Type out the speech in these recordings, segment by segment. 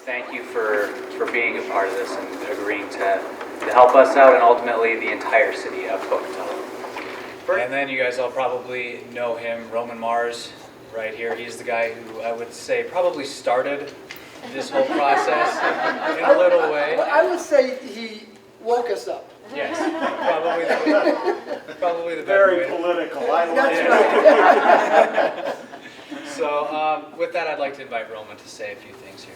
thank you for being a part of this and agreeing to help us out and ultimately the entire city of Pocatello. And then you guys all probably know him, Roman Mars, right here. He's the guy who I would say probably started this whole process in a little way. I would say he woke us up. Yes, probably the Very better way. political. I like That's it. right. So with that, I'd like to invite Roman to say a few things here.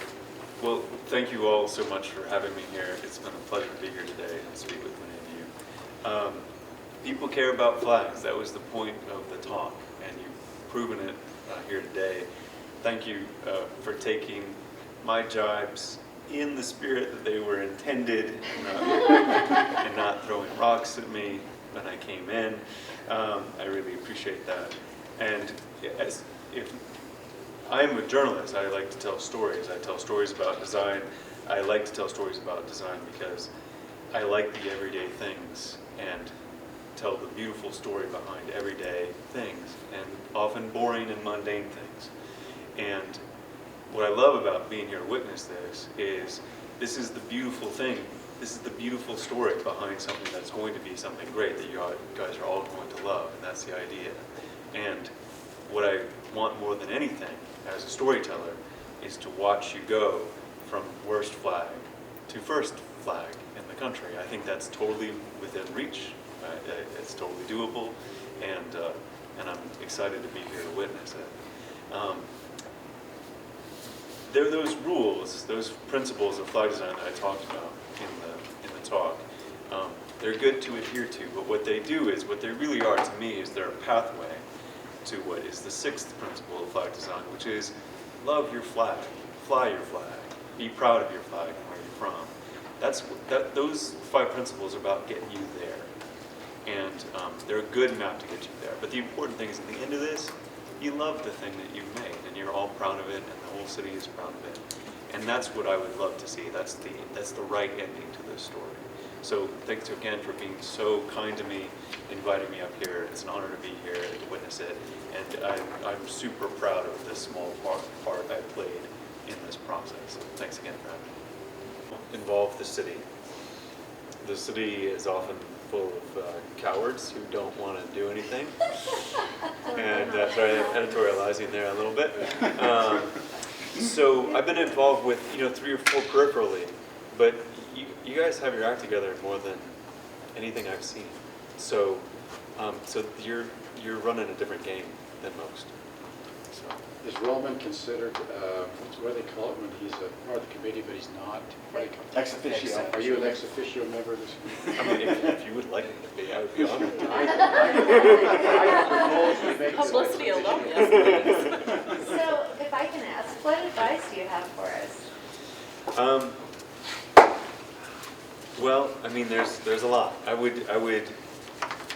Well, thank you all so much for having me here. It's been a pleasure to be here today and speak with many of you. People care about flags. That was the point of the talk, and you've proven it here today. Thank you for taking my jibes in the spirit that they were intended, and not throwing rocks at me when I came in. I really appreciate that. And if I'm a journalist, I like to tell stories. I tell stories about design. I like to tell stories about design because I like the everyday things and tell the beautiful story behind everyday things and often boring and mundane things. And what I love about being here to witness this is the beautiful thing. This is the beautiful story behind something that's going to be something great that you guys are all going to love, and that's the idea. And what I want more than anything as a storyteller is to watch you go from worst flag to first flag in the country. I think that's totally within reach. It's totally doable, and I'm excited to be here to witness it. There are those rules, those principles of flag design that I talked about in the talk. They're good to adhere to, but what they do is, what they really are to me is they're a pathway to what is the sixth principle of flag design, which is love your flag, fly your flag, be proud of your flag and where you're from. Those 5 principles are about getting you there, and they're a good map to get you there. But the important thing is, at the end of this, you love the thing that you've made, and you're all proud of it, and the whole city is proud of it. And that's what I would love to see. That's the right ending to this story. So thanks again for being so kind to me, inviting me up here. It's an honor to be here to witness it, and I'm super proud of this small part I played in this process. So thanks again for having me. Involve the city. The city is often full of cowards who don't want to do anything. And sorry, I'm editorializing there a little bit. So I've been involved with 3 or 4 peripherally, but you guys have your act together more than anything I've seen. So so you're running a different game than most. So. Is Roman considered, what do they call it when he's a part of the committee, but he's not? Ex officio. Are you an ex officio member of this committee? I mean, if you would like me to be, I would be honored. Publicity alone, yes, please. So, if I can ask, what advice do you have for us? Well, I mean, there's a lot. I would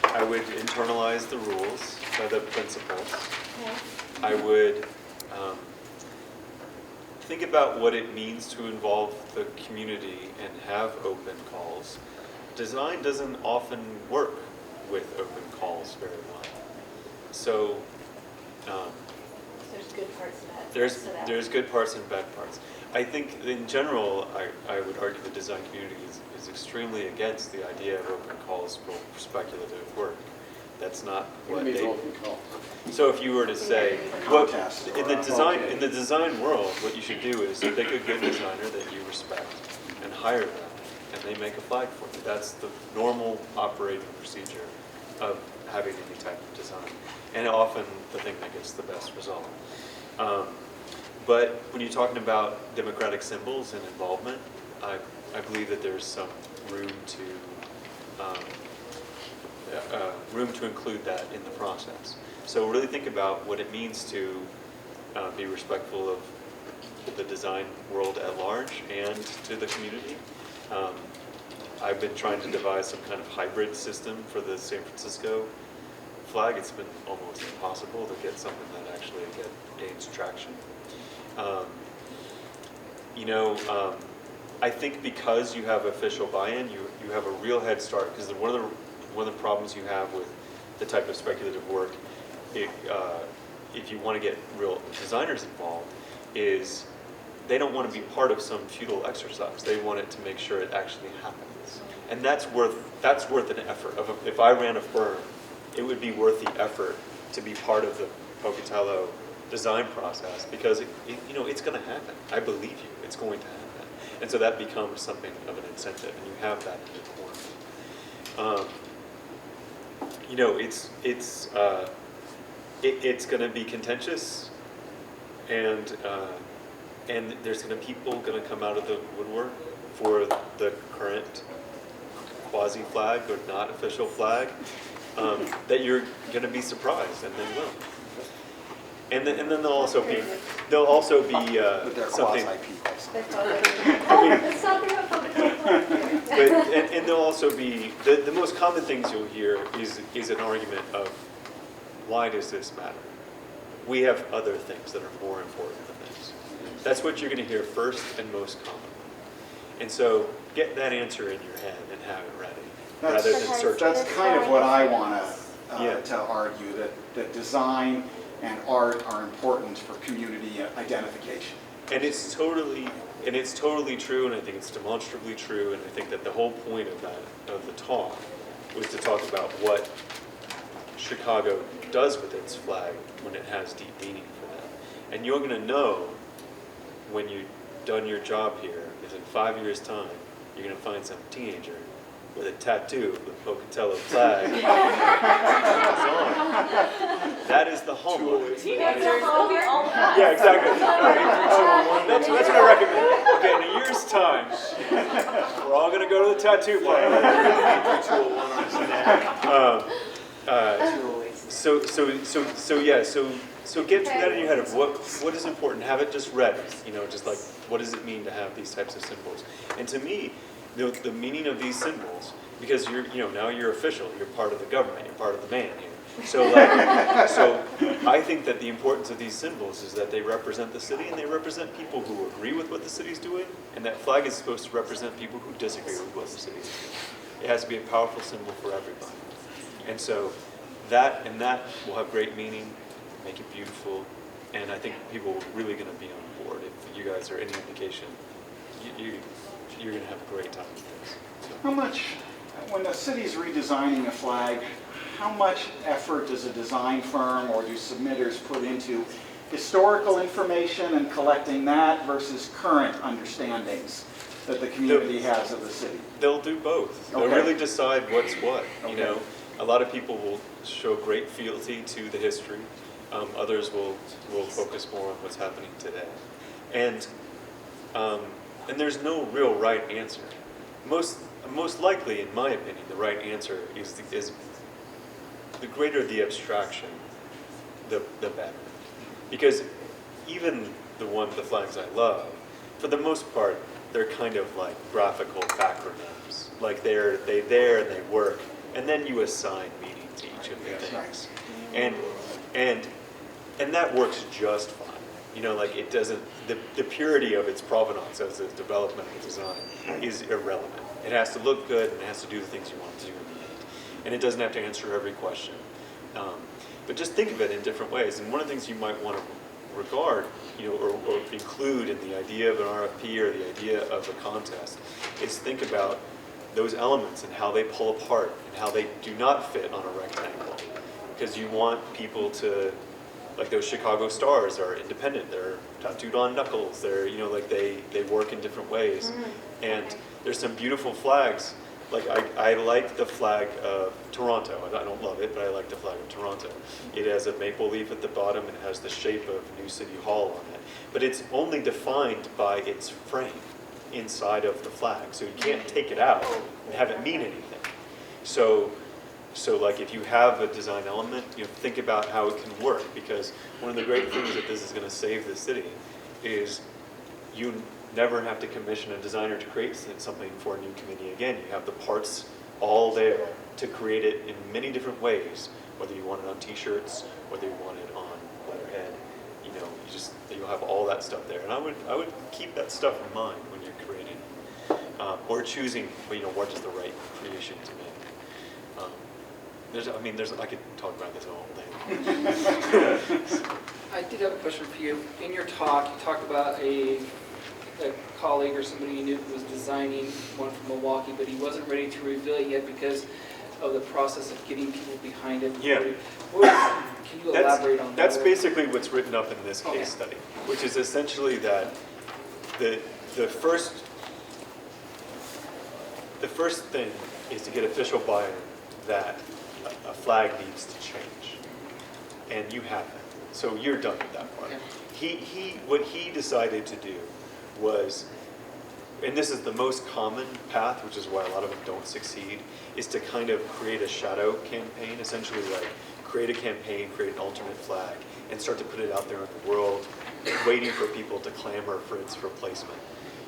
internalize the rules, the principles. Okay. I would think about what it means to involve the community and have open calls. Design doesn't often work with open calls very well. So There's good parts of that. there's good parts and bad parts. I think in general, I would argue the design community is extremely against the idea of open calls for speculative work. That's not what What do you they. mean open call? So if you were to say, what, Contest in the or- design world, what you should do is pick a good designer that you respect and hire them, and they make a flag for you. That's the normal operating procedure of having any type of design, and often the thing that gets the best result. But when you're talking about democratic symbols and involvement, I believe that there's some room to include that in the process. So really think about what it means to be respectful of the design world at large and to the community. I've been trying to devise some kind of hybrid system for the San Francisco flag. It's been almost impossible to get something that actually gains traction. I think because you have official buy-in, you have a real head start, because one of the problems you have with the type of speculative work, if you want to get real designers involved, is they don't want to be part of some futile exercise. They want it to make sure it actually happens. And that's worth an effort. If I ran a firm, it would be worth the effort to be part of the Pocatello design process, because it's going to happen. I believe you, it's going to happen. And so that becomes something of an incentive, and you have that in your corner. It's going to be contentious, and there's going to people going to come out of the woodwork for the current quasi flag or not official flag, that you're going to be surprised, and they will. And then there'll also be With their something. quasi-peoples. It's something about Pocatello. But, and there'll also be, the most common things you'll hear is an argument of, why does this matter? We have other things that are more important than this. That's what you're going to hear first and most commonly. And so get that answer in your head and have it ready, rather than search. That's kind of what I want Yeah. to argue, that design and art are important for community identification. And it's totally true, and I think it's demonstrably true, and I think that the whole point of the talk was to talk about what Chicago does with its flag when it has deep meaning for them. And you're going to know when you've done your job here, is in 5 years' time, you're going to find some teenager with a tattoo of the Pocatello flag. That is the hallmark. Teenagers will be all that. Yeah, exactly. That's what I recommend. Okay, in a year's time, we're all going to go to the tattoo parlor. So get that in your head of what is important. Have it just read. Just like, what does it mean to have these types of symbols? And to me, the meaning of these symbols, because now you're official. You're part of the government. You're part of the man here. So I think that the importance of these symbols is that they represent the city, and they represent people who agree with what the city's doing, and that flag is supposed to represent people who disagree with what the city's doing. It has to be a powerful symbol for everybody. And so that will have great meaning, make it beautiful, and I think people are really going to be on board. If you guys are any indication, you're going to have a great time with this. So. How much, when the city's redesigning a flag, how much effort does a design firm or do submitters put into historical information and collecting that versus current understandings that the community has of the city? They'll do both. They'll Okay. really decide what's what. Okay. A lot of people will show great fealty to the history. Others will focus more on what's happening today. And there's no real right answer. Most likely, in my opinion, the right answer is the greater the abstraction, the better. Because even the flags I love, for the most part, they're kind of like graphical acronyms. Like they're there and they work, and then you assign meaning to each of the things, and that works just fine. Like it doesn't. The purity of its provenance as a developmental design is irrelevant. It has to look good and it has to do the things you want it to do in the end, and it doesn't have to answer every question. But just think of it in different ways. And one of the things you might want to regard, or include in the idea of an RFP or the idea of a contest, is think about those elements and how they pull apart and how they do not fit on a rectangle. Because you want people to, like those Chicago stars are independent. They're tattooed on knuckles. They're, like they work in different ways. And there's some beautiful flags. Like I like the flag of Toronto. I don't love it, but I like the flag of Toronto. It has a maple leaf at the bottom and has the shape of New City Hall on it. But it's only defined by its frame inside of the flag. So you can't take it out and have it mean anything. So like if you have a design element, think about how it can work, because one of the great things that this is going to save the city is you never have to commission a designer to create something for a new committee again. You have the parts all there to create it in many different ways, whether you want it on t-shirts, whether you want it on letterhead, you'll have all that stuff there. And I would keep that stuff in mind when you're creating, or choosing, what is the right creation to make. I could talk about this all day. I did have a question for you. In your talk, you talked about a a colleague or somebody you knew who was designing one from Milwaukee, but he wasn't ready to reveal it yet because of the process of getting people behind it. Yeah. Can you elaborate on that? That's basically what's written up in this Okay. case study, which is essentially that the first thing is to get official buy-in that a flag needs to change, and you haven't. So you're done with that part. Okay. What he decided to do was, and this is the most common path, which is why a lot of them don't succeed, is to kind of create a shadow campaign, essentially like create a campaign, create an alternate flag, and start to put it out there in the world, waiting for people to clamor for its replacement.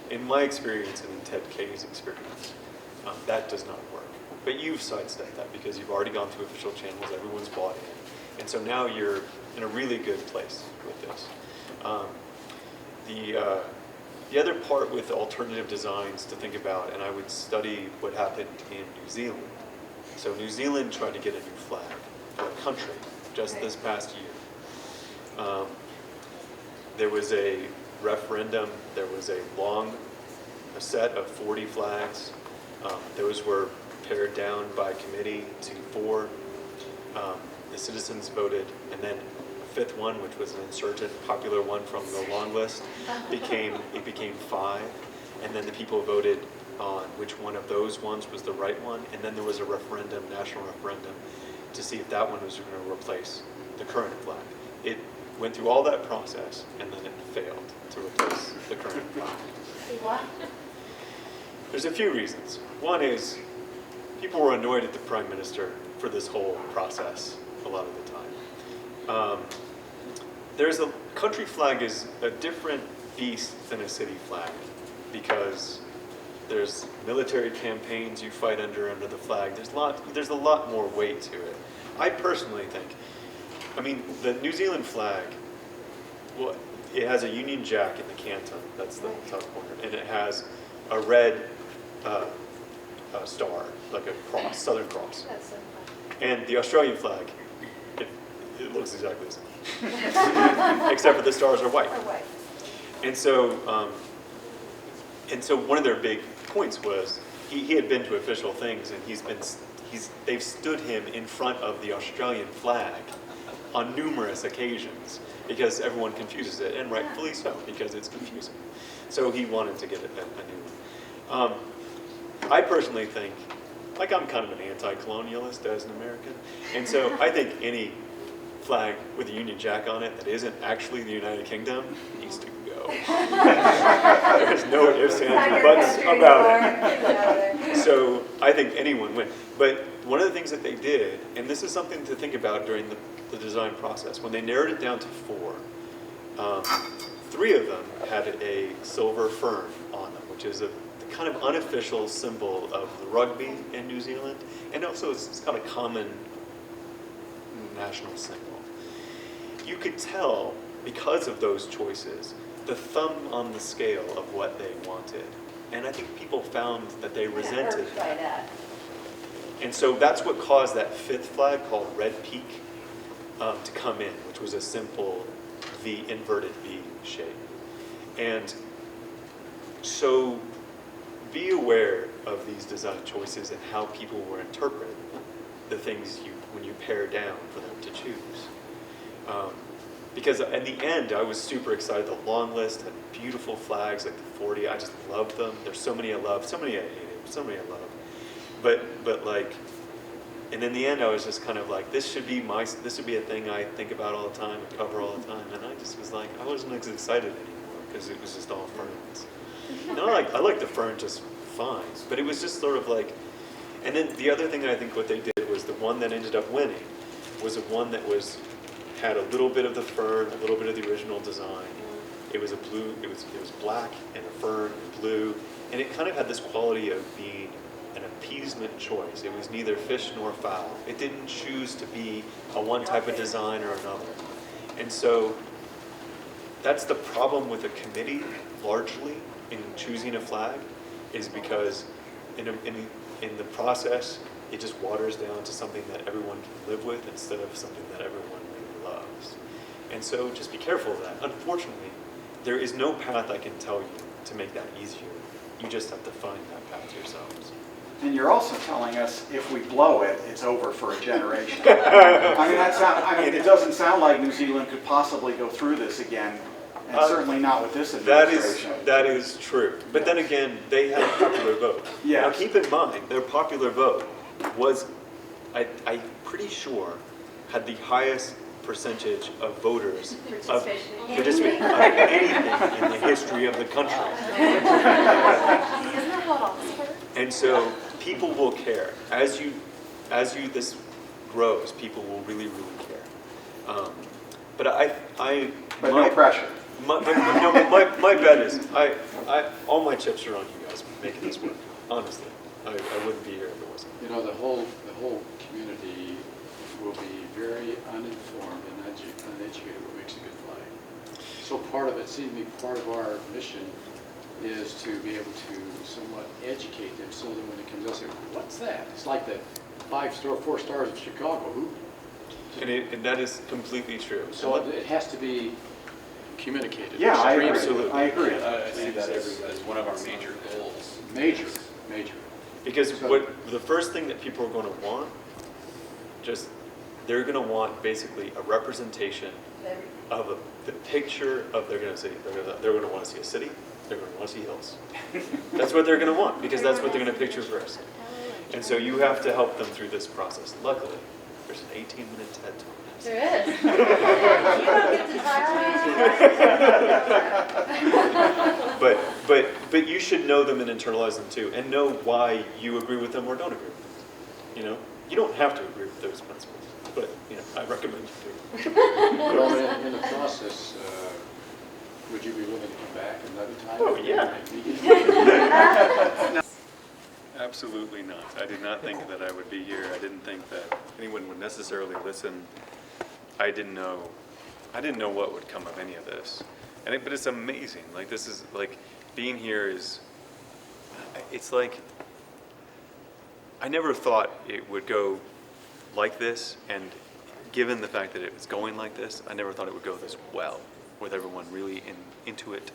In my experience and in Ted K's experience, that does not work. But you've sidestepped that because you've already gone through official channels, everyone's bought in. And so now you're in a really good place with this. The other part with alternative designs to think about, and I would study what happened in New Zealand. So New Zealand tried to get a new flag for a country just this past year. There was a referendum, there was a set of 40 flags. Those were pared down by committee to 4. The citizens voted, and then a fifth one, which was an insurgent popular one from the long list, became 5. And then the people voted on which one of those ones was the right one, and then there was a referendum, national referendum, to see if that one was going to replace the current flag. It went through all that process, and then it failed to replace the current flag. What? There's a few reasons. One is people were annoyed at the prime minister for this whole process a lot of the time. There's a country flag is a different beast than a city flag because there's military campaigns you fight under the flag. There's a lot more weight to it. I personally think, the New Zealand flag, well, it has a Union Jack in the canton, that's the top corner, and it has a red star, like a cross, Southern Cross. That's so fun. And the Australian flag, it looks exactly the same, except for the stars are white. Or what? And so one of their big points was he had been to official things, and they've stood him in front of the Australian flag on numerous occasions because everyone confuses it, and rightfully so, because it's confusing. So he wanted to get a new one. I personally think, I'm kind of an anti-colonialist as an American, and so I think any flag with a Union Jack on it that isn't actually the United Kingdom needs to go. There's no ifs, ands, or buts about it. So I think anyone win. But one of the things that they did, and this is something to think about during the design process, when they narrowed it down to 4, 3 of them had a silver fern on them, which is a kind of unofficial symbol of the rugby in New Zealand, and also it's kind of common national symbol. You could tell, because of those choices, the thumb on the scale of what they wanted. And I think people found that they resented Hurt by that. And so that's what caused that 5th flag called Red Peak to come in, which was a simple inverted V shape. And so be aware of these design choices and how people will interpret the things when you pare down for them to choose. Because in the end, I was super excited. The long list had beautiful flags, like the 40. I just loved them. There's so many I love, so many I hated, so many I love. And in the end, I was just kind of like, this should be a thing I think about all the time and cover all the time. And I just was like, I wasn't as excited anymore because it was just all ferns. And I like the fern just fine, but it was just sort of like. And then the other thing I think what they did was the one that ended up winning was a one that had a little bit of the fern, a little bit of the original design. It was a blue. It was black and a fern and blue, and it kind of had this quality of being an appeasement choice. It was neither fish nor fowl. It didn't choose to be a one type of design or another. And so that's the problem with a committee, largely, in choosing a flag, is because in the process, it just waters down to something that everyone can live with instead of something that everyone really loves. And so just be careful of that. Unfortunately, there is no path I can tell you to make that easier. You just have to find that path yourselves. And you're also telling us if we blow it, it's over for a generation. It doesn't sound like New Zealand could possibly go through this again, and certainly not with this administration. That is true. But then again, they had a popular vote. Yes. Now keep in mind, their popular vote was, I'm pretty sure, had the highest percentage of voters of anything in the history of the country. Isn't that how it always works? And so people will care. As this grows, people will really, really care. But no pressure. My bet is, all my chips are on you guys making this work. Honestly, I wouldn't be here if it wasn't. You know, the whole community will be very uninformed and uneducated what makes a good flag. So part of it, seems to me, part of our mission is to be able to somewhat educate them so that when it comes out, say, what's that? It's like the 4 stars of Chicago. Who? And that is completely true. So it has to be communicated. Yeah, I agree. Absolutely. I agree. I see that as one of our major goals. Major. Because the first thing that people are going to want, they're going to want basically a representation of the picture of they're going to want to see a city. They're going to want to see hills. That's what they're going to want because that's what they're going to picture first. And so you have to help them through this process. Luckily, there's an 18-minute TED Talk. There is. You don't get to talk. But you should know them and internalize them too, and know why you agree with them or don't agree with them. You know, you don't have to agree with those principles, but I recommend you do. But in the process, would you be willing to come back another time? Oh yeah. Absolutely not. I did not think that I would be here. I didn't think that anyone would necessarily listen. I didn't know what would come of any of this. But it's amazing. Like this is like being here is. It's like I never thought it would go like this, and given the fact that it was going like this, I never thought it would go this well, with everyone really into it,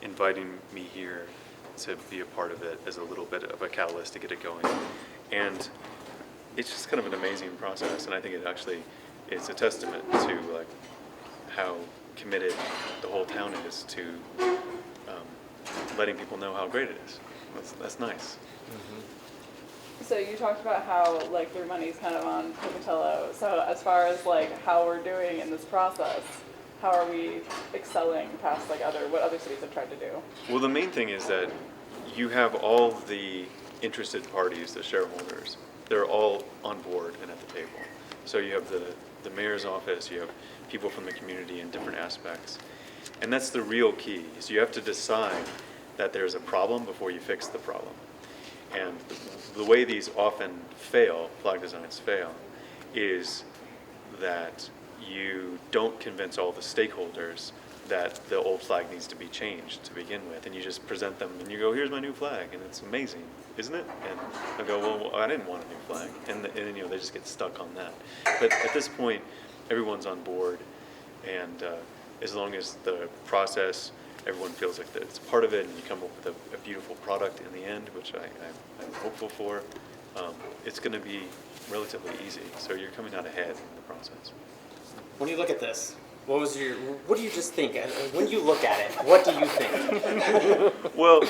inviting me here to be a part of it as a little bit of a catalyst to get it going. And it's just kind of an amazing process, and I think it actually is a testament to like how committed the whole town is to letting people know how great it is. That's nice. So you talked about how like your money's kind of on Pocatello. So as far as like how we're doing in this process, how are we excelling past like what other cities have tried to do? Well, the main thing is that you have all the interested parties, the shareholders. They're all on board and at the table. So you have the mayor's office, you have people from the community in different aspects. And that's the real key, is you have to decide that there's a problem before you fix the problem. And the way these often fail, flag designs fail, is that you don't convince all the stakeholders that the old flag needs to be changed to begin with, and you just present them and you go, here's my new flag, and it's amazing, isn't it? And I go, well, I didn't want a new flag, and they just get stuck on that. But at this point, everyone's on board, and as long as the process, everyone feels like that it's part of it, and you come up with a beautiful product in the end, which I'm hopeful for, it's going to be relatively easy. So you're coming out ahead in the process. When you look at this, what do you just think? When you look at it, what do you think? Well,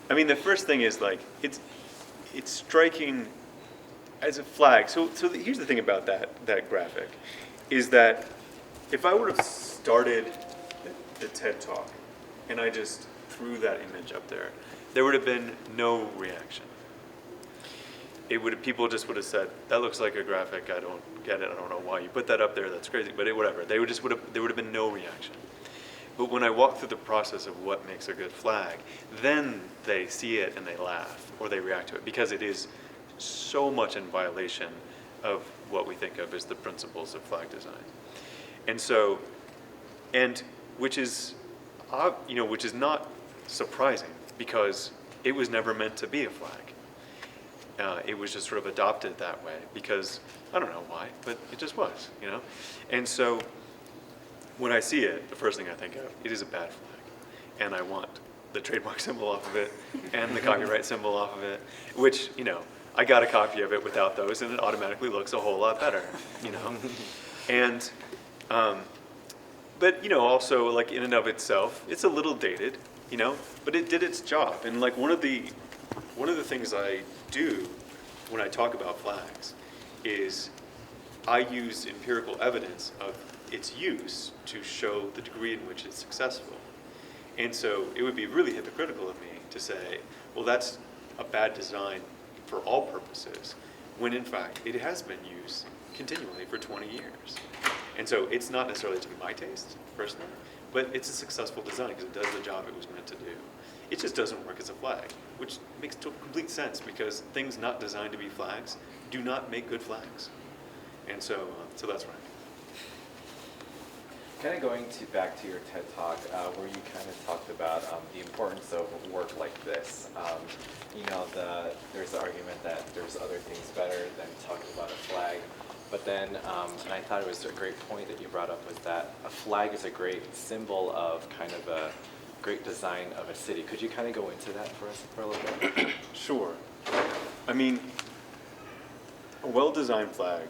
I mean, the first thing is like, it's striking as a flag. So here's the thing about that graphic, is that if I would have started the TED Talk and I just threw that image up there would have been no reaction. People just would have said, that looks like a graphic, I don't get it, I don't know why you put that up there, that's crazy, but whatever. There would have been no reaction. But when I walk through the process of what makes a good flag, then they see it and they laugh, or they react to it, because it is so much in violation of what we think of as the principles of flag design. And so, which is not surprising, because it was never meant to be a flag. It was just sort of adopted that way because, I don't know why, but it just was, And so when I see it, the first thing I think of, it is a bad flag. And I want the trademark symbol off of it and the copyright symbol off of it, which, I got a copy of it without those, and it automatically looks a whole lot better, And, but, also, like, in and of itself, it's a little dated, but it did its job. And, like, one of the things I do when I talk about flags is I use empirical evidence of its use to show the degree in which it's successful. And so it would be really hypocritical of me to say, well, that's a bad design for all purposes, when in fact it has been used continually for 20 years. And so it's not necessarily to my taste, personally, but it's a successful design because it does the job it was meant to do. It just doesn't work as a flag, which makes complete sense because things not designed to be flags do not make good flags. And so that's right. Kind of going back to your TED Talk, where you kind of talked about the importance of work like this. There's the argument that there's other things better than talking about a flag. But then, and I thought it was a great point that you brought up, was that a flag is a great symbol of kind of a great design of a city. Could you kind of go into that for us for a little bit? Sure. I mean, a well-designed flag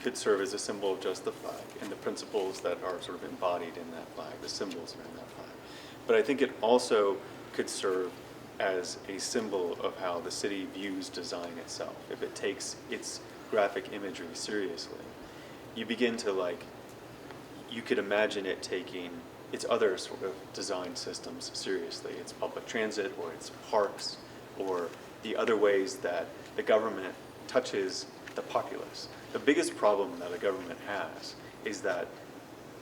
could serve as a symbol of just the flag and the principles that are sort of embodied in that flag, the symbols that are in that flag. But I think it also could serve as a symbol of how the city views design itself. If it takes its graphic imagery seriously, you begin to you could imagine it taking its other sort of design systems seriously, its public transit or its parks or the other ways that the government touches the populace. The biggest problem that a government has is that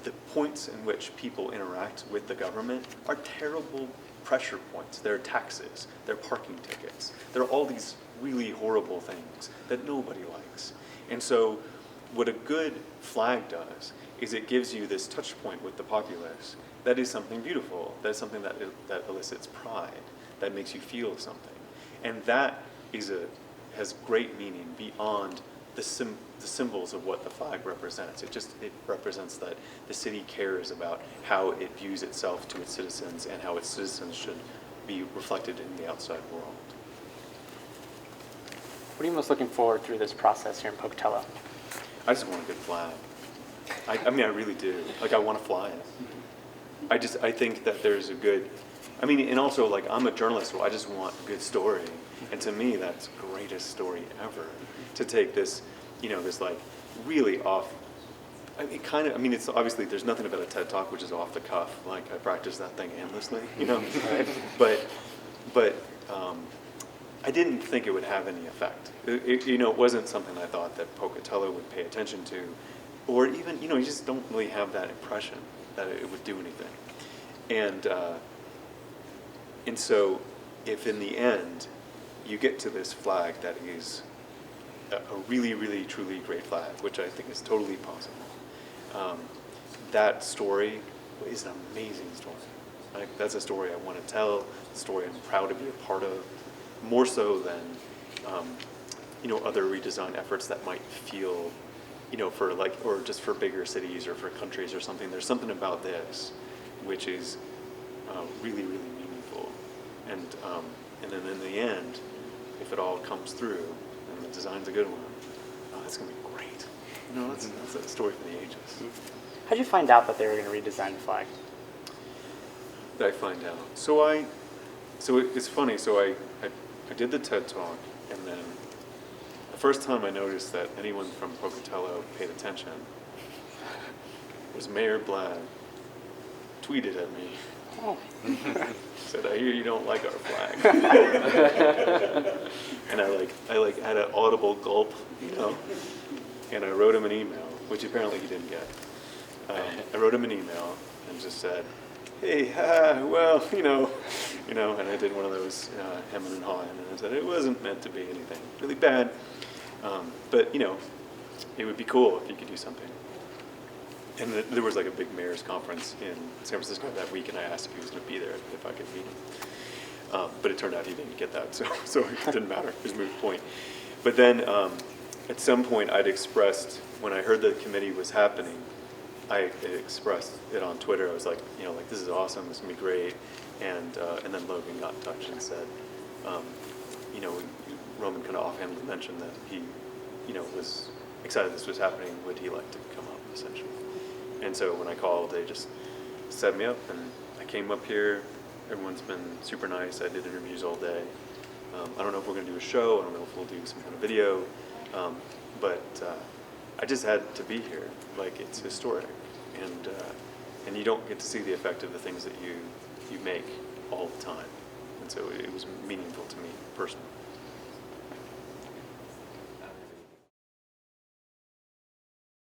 the points in which people interact with the government are terrible pressure points. They're taxes, they're parking tickets, they're all these really horrible things that nobody likes. And so what a good flag does is it gives you this touch point with the populace. That is something beautiful. That is something that elicits pride, that makes you feel something. And that has great meaning beyond the symbols of what the flag represents. It represents that the city cares about how it views itself to its citizens and how its citizens should be reflected in the outside world. What are you most looking forward through this process here in Pocatello? I just want a good flag. I mean, I really do. I want to fly it. I think that there's a good, and also, I'm a journalist, so I just want a good story. And to me, that's the greatest story ever. To take this, this really off, it's obviously, there's nothing about a TED Talk which is off the cuff. I practice that thing endlessly, But I didn't think it would have any effect. It wasn't something I thought that Pocatello would pay attention to, or even, you just don't really have that impression that it would do anything. And so, if in the end you get to this flag that is a really, really, truly great flag, which I think is totally possible, that story is an amazing story. That's a story I want to tell, a story I'm proud to be a part of, more so than other redesign efforts that might feel, or just for bigger cities or for countries or something. There's something about this which is really, really meaningful. And then in the end, if it all comes through and the design's a good one, that's going to be great. That's a story for the ages. How did you find out that they were going to redesign the flag? Did I find out? So it's funny. So I did the TED Talk, and then the first time I noticed that anyone from Pocatello paid attention was Mayor Blad tweeted at me. Oh. Said, "I hear you don't like our flag." And I had an audible gulp, and I wrote him an email, which apparently he didn't get. I wrote him an email and just said, "Hey, well, and I did one of those hemming and hawing, and I said it wasn't meant to be anything really bad, but it would be cool if you could do something." And there was a big mayor's conference in San Francisco that week, and I asked if he was going to be there, if I could meet him. But it turned out he didn't get that, so it didn't matter. It was a moot point. But then at some point I'd expressed, when I heard the committee was happening, I expressed it on Twitter. I was like, this is awesome. This is going to be great. And then Logan got in touch and said, you know, Roman kind of offhandedly mentioned that he, you know, was excited this was happening. Would he like to come up, essentially? And so when I called, they just set me up, and I came up here. Everyone's been super nice. I did interviews all day. I don't know if we're going to do a show. I don't know if we'll do some kind of video. But I just had to be here. Like, it's historic. And you don't get to see the effect of the things that you make all the time. And so it was meaningful to me personally.